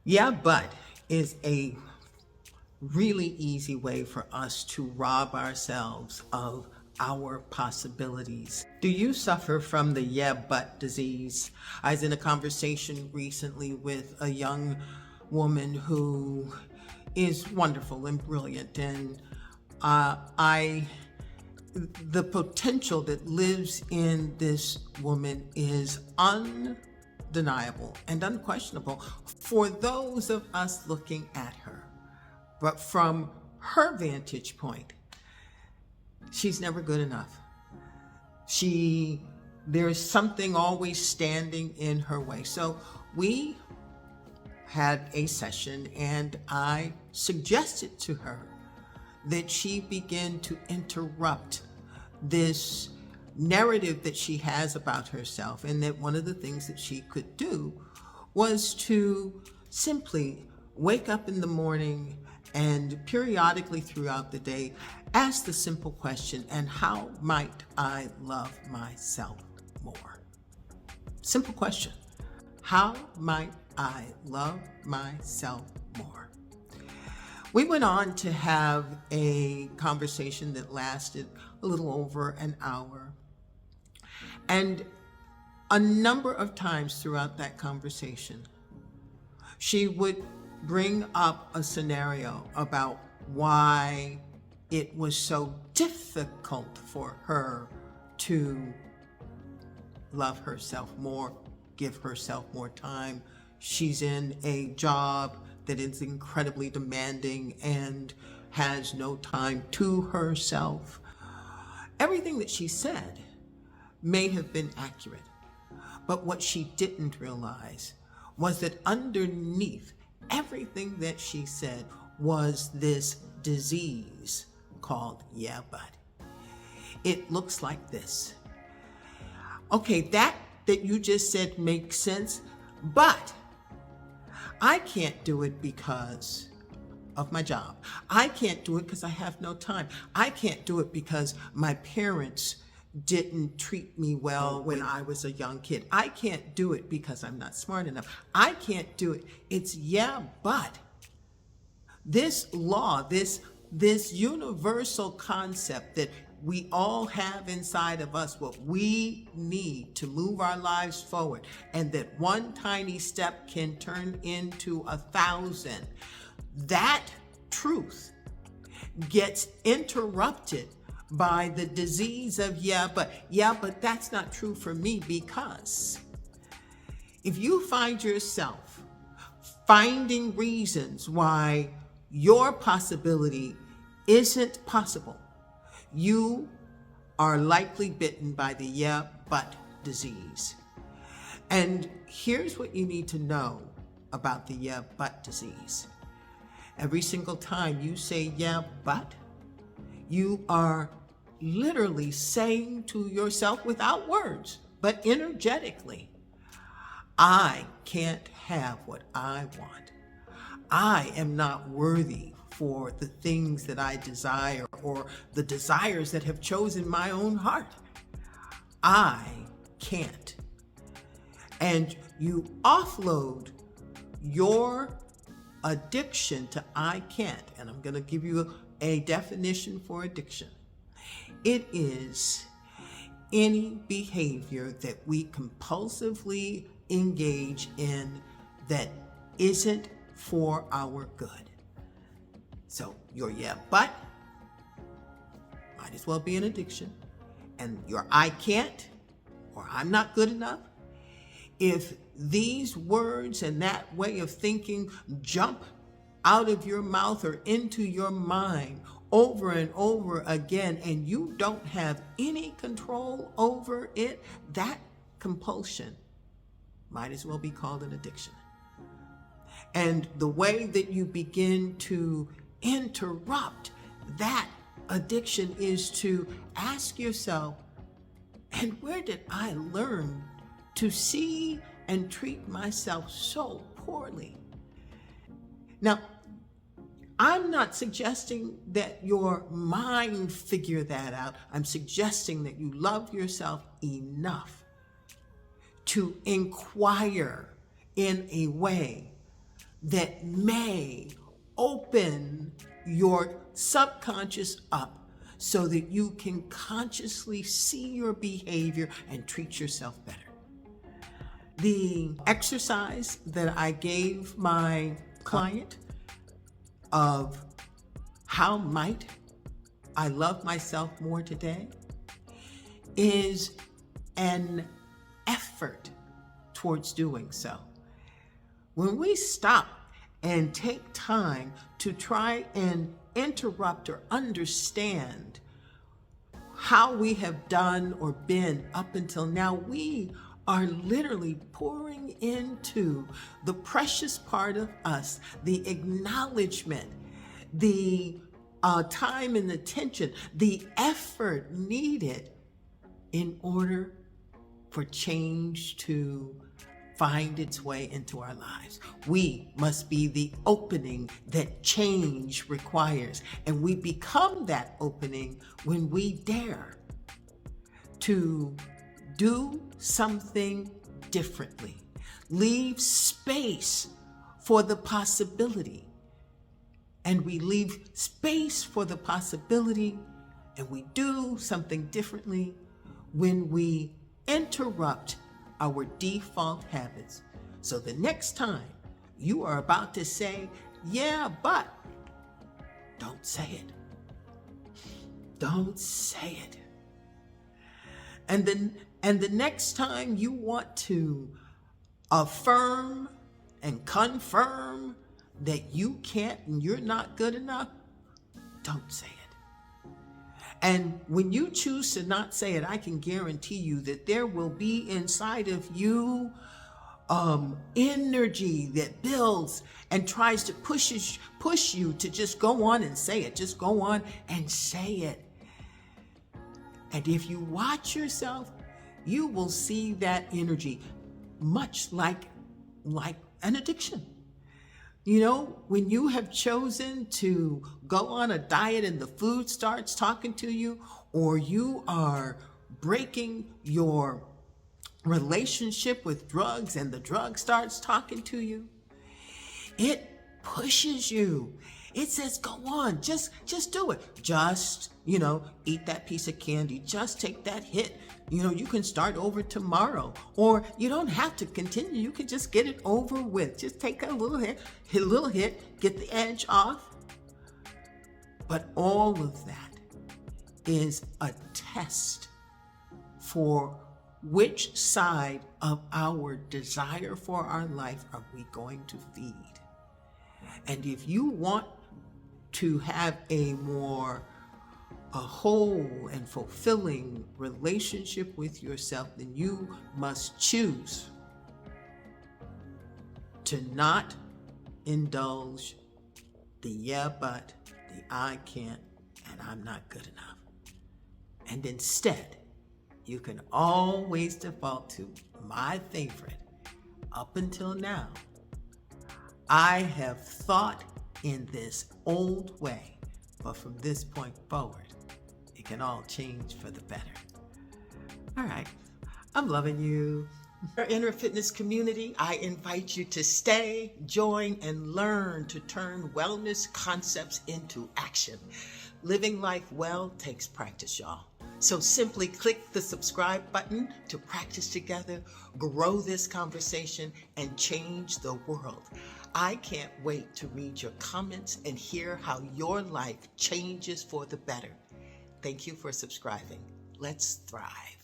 Yeah, but is a really easy way for us to rob ourselves of our possibilities. Do you suffer from the yeah, but disease? I was in a conversation recently with a young woman who is wonderful and brilliant, and the potential that lives in this woman is undeniable and unquestionable for those of us looking at her. But from her vantage point, she's never good enough. There's something always standing in her way. So we had a session and I suggested to her that she begin to interrupt this narrative that she has about herself, and that one of the things that she could do was to simply wake up in the morning and periodically throughout the day ask the simple question, and how might I love myself more? Simple question. How might I love myself more? We went on to have a conversation that lasted a little over an hour. And a number of times throughout that conversation, she would bring up a scenario about why it was so difficult for her to love herself more, give herself more time. She's in a job that is incredibly demanding and has no time to herself. Everything that she said may have been accurate, but what she didn't realize was that underneath everything that she said was this disease called yeah, but. It looks like this. Okay, that you just said makes sense, but I can't do it because of my job. I can't do it because I have no time. I can't do it because my parents didn't treat me well when I was a young kid. I can't do it because I'm not smart enough. I can't do it. It's yeah, but. This law, this universal concept that we all have inside of us, what we need to move our lives forward, and that one tiny step can turn into 1,000. That truth gets interrupted by the disease of yeah, but that's not true for me, because if you find yourself finding reasons why your possibility isn't possible, you are likely bitten by the yeah, but disease. And here's what you need to know about the yeah, but disease. Every single time you say yeah, but, you are literally saying to yourself without words, but energetically, I can't have what I want. I am not worthy for the things that I desire or the desires that have chosen my own heart. I can't. And you offload your addiction to I can't. And I'm going to give you a definition for addiction. It is any behavior that we compulsively engage in that isn't for our good. So your yeah, but might as well be an addiction. And your I can't or I'm not good enough. If these words and that way of thinking jump out of your mouth or into your mind over and over again, and you don't have any control over it, that compulsion might as well be called an addiction. And the way that you begin to interrupt that addiction is to ask yourself, and where did I learn to see and treat myself so poorly? Now, I'm not suggesting that your mind figure that out. I'm suggesting that you love yourself enough to inquire in a way that may open your subconscious up so that you can consciously see your behavior and treat yourself better. The exercise that I gave my client of how might I love myself more today is an effort towards doing so. When we stop and take time to try and interrupt or understand how we have done or been up until now, we are literally pouring into the precious part of us, the acknowledgement, the time and attention, the effort needed in order for change to find its way into our lives. We must be the opening that change requires, and we become that opening when we dare to do something differently, leave space for the possibility. And we leave space for the possibility, and we do something differently when we interrupt our default habits. So the next time you are about to say, yeah, but, don't say it. Don't say it. And the next time you want to affirm and confirm that you can't and you're not good enough, don't say it. And when you choose to not say it, I can guarantee you that there will be inside of you energy that builds and tries to push you to just go on and say it. Just go on and say it. And if you watch yourself, you will see that energy much like an addiction. You know, when you have chosen to go on a diet and the food starts talking to you, or you are breaking your relationship with drugs and the drug starts talking to you, it pushes you. It says, go on, just do it. Just, eat that piece of candy. Just take that hit. You can start over tomorrow, or you don't have to continue. You can just get it over with. Just take a little hit, get the edge off. But all of that is a test for which side of our desire for our life are we going to feed. And if you want to have a whole and fulfilling relationship with yourself, then you must choose to not indulge the yeah, but, the I can't, and I'm not good enough. And instead, you can always default to my favorite. Up until now, I have thought in this old way, but from this point forward, it can all change for the better. All right, I'm loving you. Our inner fitness community, I invite you to stay, join, and learn to turn wellness concepts into action. Living life well takes practice, y'all. So simply click the subscribe button to practice together, grow this conversation, and change the world. I can't wait to read your comments and hear how your life changes for the better. Thank you for subscribing. Let's thrive.